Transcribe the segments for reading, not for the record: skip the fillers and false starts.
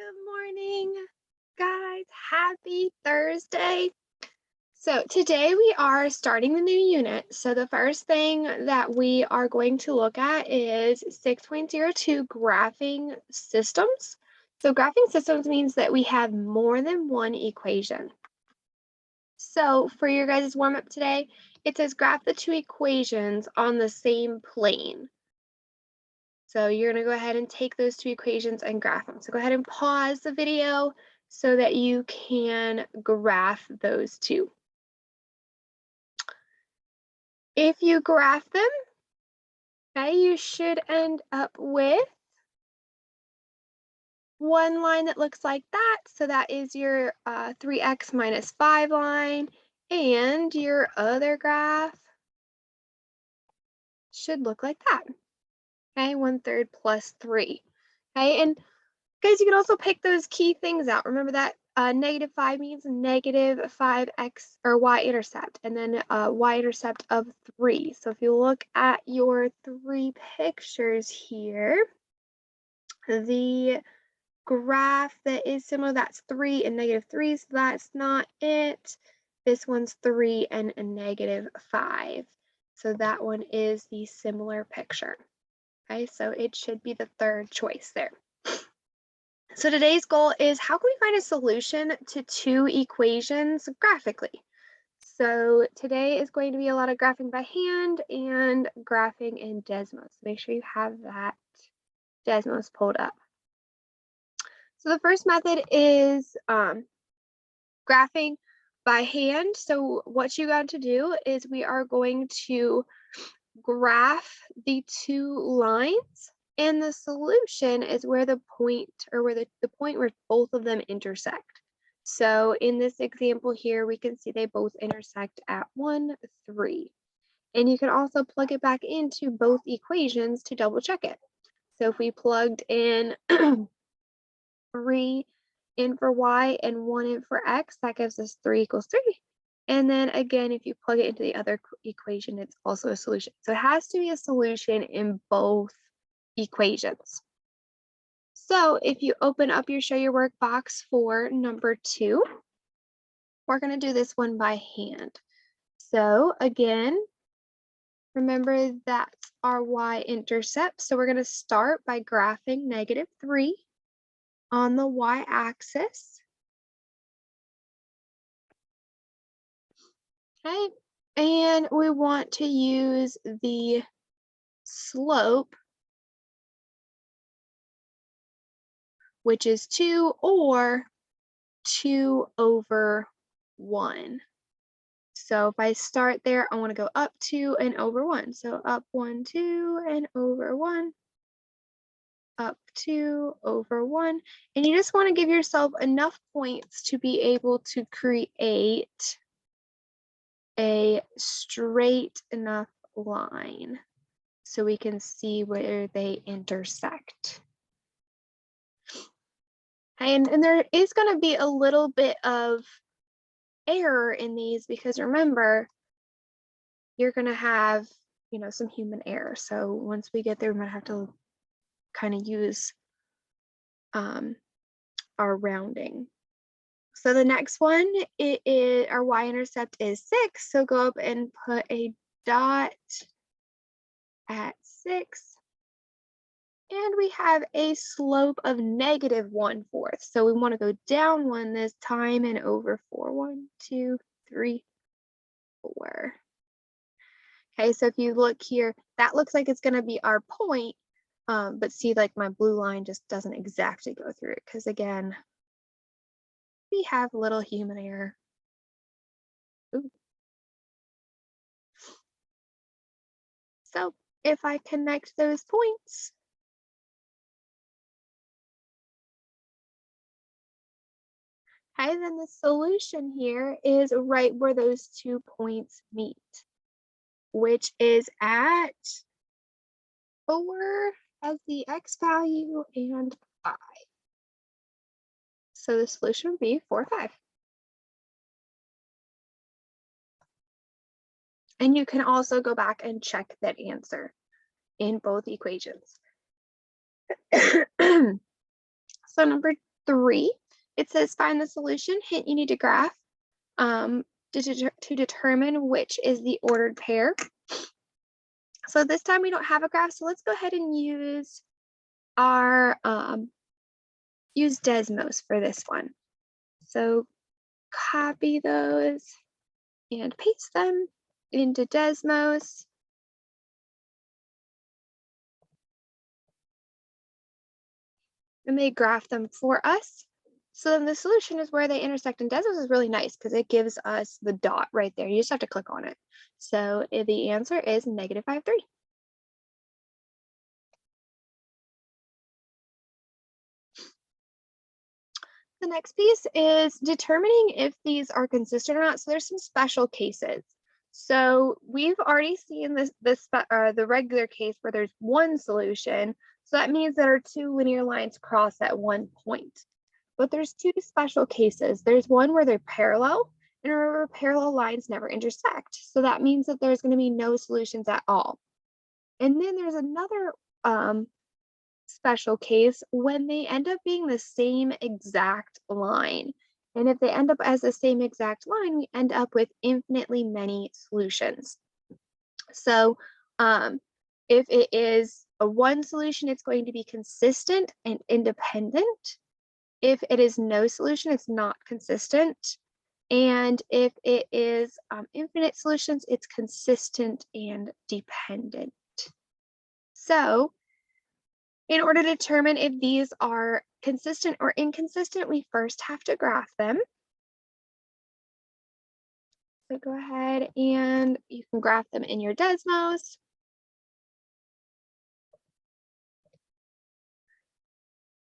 Good morning, guys. Happy Thursday. So today we are starting the new unit. So the first thing that we are going to look at is 6.02 graphing systems. So graphing systems means that we have more than one equation. So for your guys' warm up today, it says graph the two equations on the same plane. So you're going to go ahead and take those two equations and graph them. So go ahead and pause the video so that you can graph those two. If you graph them, okay, you should end up with one line that looks like that. So that is your 3x minus 5 line. And your other graph should look like that. Okay, 1/3 plus 3. Okay, and guys, you can also pick those key things out. Remember that -5 means negative 5x or y-intercept, and then y-intercept of 3. So if you look at your three pictures here, the graph that is similar, that's 3 and -3, so that's not it. This one's 3 and a -5. So that one is the similar picture. Okay, so it should be the third choice there. So today's goal is how can we find a solution to two equations graphically? So today is going to be a lot of graphing by hand and graphing in Desmos. Make sure you have that Desmos pulled up. So the first method is graphing by hand. So what you got to do is we are going to graph the two lines, and the solution is where the point or where the point where both of them intersect. So in this example here, we can see they both intersect at 1, 3. And you can also plug it back into both equations to double check it. So if we plugged in 3 in for y and 1 in for x, that gives us 3 equals 3. And then again, if you plug it into the other equation, it's also a solution. So it has to be a solution in both equations. So if you open up your show your work box for number 2, we're going to do this one by hand. So again, remember that's our y-intercept. So we're going to start by graphing -3 on the y-axis. Okay, and we want to use the slope, which is 2 or 2 over 1. So if I start there, I want to go up 2 and over 1. So up 1, 2 and over 1. Up 2 over 1. And you just want to give yourself enough points to be able to create a straight enough line so we can see where they intersect. And there is going to be a little bit of error in these because remember, you're going to have, some human error. So once we get there, we might have to kind of use our rounding. So the next one, our y-intercept is 6. So go up and put a dot at 6. And we have a slope of -1/4. So we want to go down 1 this time and over 4. 1, 2, 3, 4. Okay, so if you look here, that looks like it's going to be our point. But see, like my blue line just doesn't exactly go through it because again, we have little human error. Ooh. So if I connect those points, okay, then the solution here is right where those 2 points meet, which is at 4 as the x value and 5. So the solution would be 4, 5. And you can also go back and check that answer in both equations. So number 3. It says find the solution. Hint, you need to graph to determine which is the ordered pair. So this time we don't have a graph, so let's go ahead and use our use Desmos for this one. So copy those and paste them into Desmos. And they graph them for us. So then the solution is where they intersect, and Desmos is really nice because it gives us the dot right there. You just have to click on it. So the answer is -5, 3. The next piece is determining if these are consistent or not. So there's some special cases. So we've already seen the regular case where there's one solution. So that means there are two linear lines cross at one point. But there's two special cases. There's one where they're parallel, and remember, parallel lines never intersect. So that means that there's going to be no solutions at all. And then there's another special case when they end up being the same exact line. And if they end up as the same exact line, we end up with infinitely many solutions. So if it is a one solution, it's going to be consistent and independent. If it is no solution, it's not consistent. And if it is infinite solutions, it's consistent and dependent. So in order to determine if these are consistent or inconsistent, we first have to graph them. So go ahead and you can graph them in your Desmos.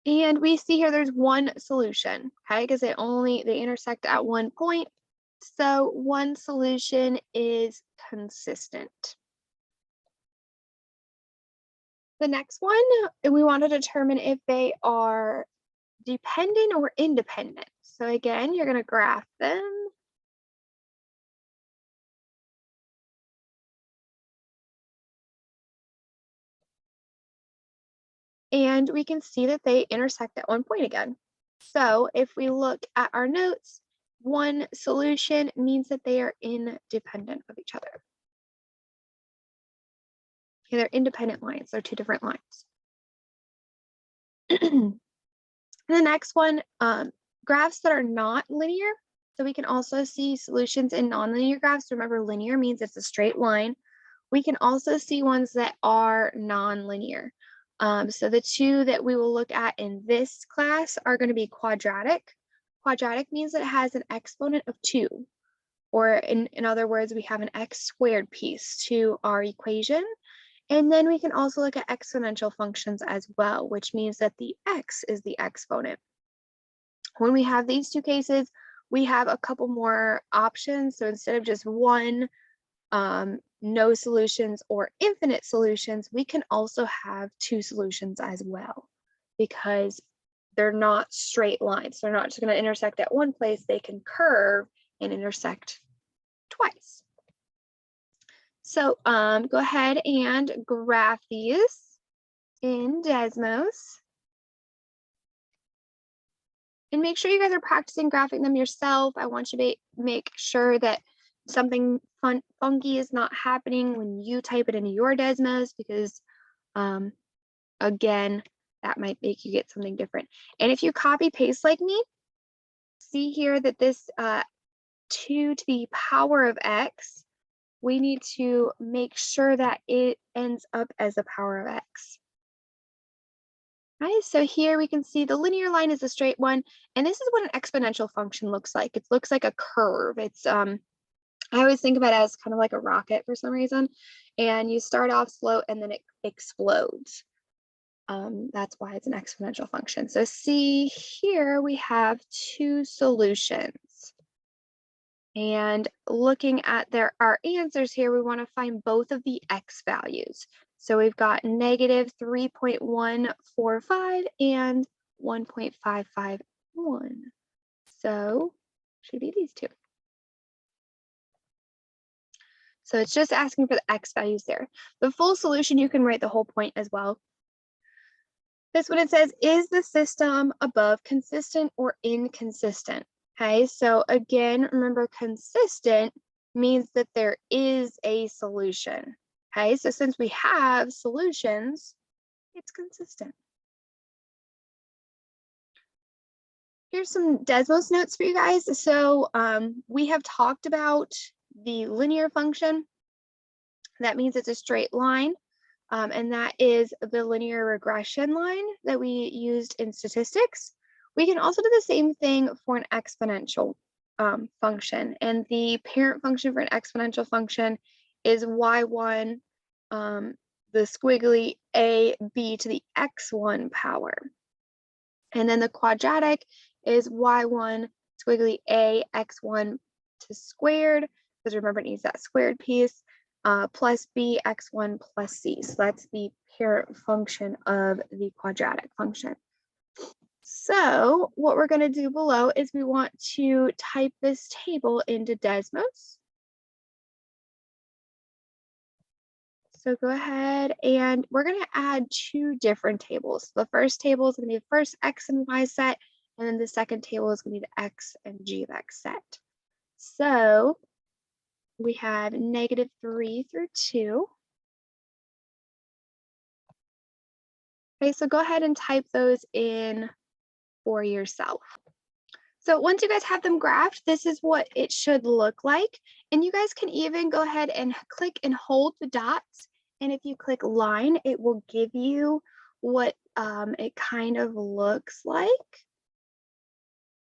And we see here there's one solution, okay, because they intersect at one point. So one solution is consistent. The next one, we want to determine if they are dependent or independent. So again, you're going to graph them. And we can see that they intersect at one point again. So if we look at our notes, one solution means that they are independent of each other. Okay, they're independent lines. They're two different lines. The next one, graphs that are not linear. So we can also see solutions in nonlinear graphs. Remember, linear means it's a straight line. We can also see ones that are nonlinear. So the two that we will look at in this class are going to be quadratic. Quadratic means that it has an exponent of 2. Or in other words, we have an x squared piece to our equation. And then we can also look at exponential functions as well, which means that the x is the exponent. When we have these two cases, we have a couple more options. So instead of just one, no solutions or infinite solutions, we can also have two solutions as well, because they're not straight lines. They're not just going to intersect at one place. They can curve and intersect twice. So go ahead and graph these in Desmos. And make sure you guys are practicing graphing them yourself. I want you to make sure that something funky is not happening when you type it into your Desmos, because again, that might make you get something different. And if you copy paste like me, see here that this 2 to the power of x, we need to make sure that it ends up as a power of x. Right, so here we can see the linear line is a straight one, and this is what an exponential function looks like. It looks like a curve. It's I always think of it as kind of like a rocket for some reason, and you start off slow and then it explodes. That's why it's an exponential function. So see here we have two solutions, and looking at our answers here, we want to find both of the x values. So we've got -3.145 and 1.551. So should be these two. So it's just asking for the x values there. The full solution, you can write the whole point as well. This one, it says, is the system above consistent or inconsistent? Okay, so again, remember, consistent means that there is a solution. Okay, so since we have solutions, it's consistent. Here's some Desmos notes for you guys. So we have talked about the linear function. That means it's a straight line. And that is the linear regression line that we used in statistics. We can also do the same thing for an exponential function. And the parent function for an exponential function is y1, the squiggly a b to the x1 power. And then the quadratic is y1 squiggly a x1 to squared, because remember it needs that squared piece, plus b x1 plus c. So that's the parent function of the quadratic function. So what we're going to do below is we want to type this table into Desmos. So go ahead, and we're going to add two different tables. The first table is going to be the first x and y set, and then the second table is going to be the x and g of x set. So we have -3 through 2. Okay, so go ahead and type those in for yourself. So once you guys have them graphed, this is what it should look like. And you guys can even go ahead and click and hold the dots. And if you click line, it will give you what it kind of looks like.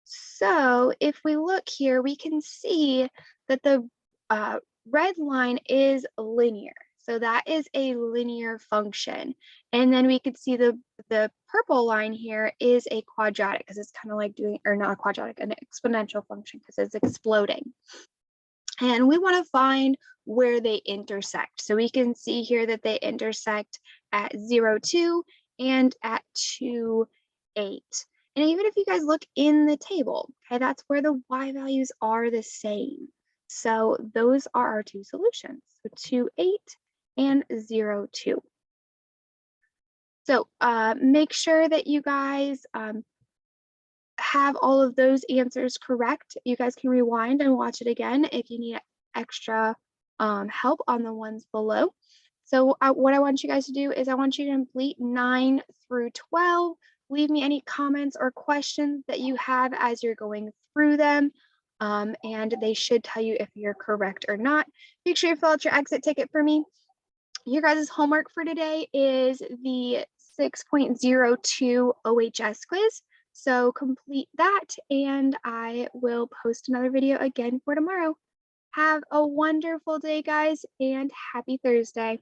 So if we look here, we can see that the red line is linear. So that is a linear function. And then we could see the purple line here is a quadratic, because it's kind of like doing, or not a quadratic, an exponential function, because it's exploding. And we want to find where they intersect. So we can see here that they intersect at 0, 2 and at 2, 8. And even if you guys look in the table, okay, that's where the y values are the same. So those are our two solutions, so 2, 8 and 0, 2. So make sure that you guys have all of those answers correct. You guys can rewind and watch it again if you need extra help on the ones below. So what I want you guys to do is I want you to complete 9 through 12. Leave me any comments or questions that you have as you're going through them. And they should tell you if you're correct or not. Make sure you fill out your exit ticket for me. Your guys' homework for today is the 6.02 OHS quiz. So complete that, and I will post another video again for tomorrow. Have a wonderful day, guys, and happy Thursday.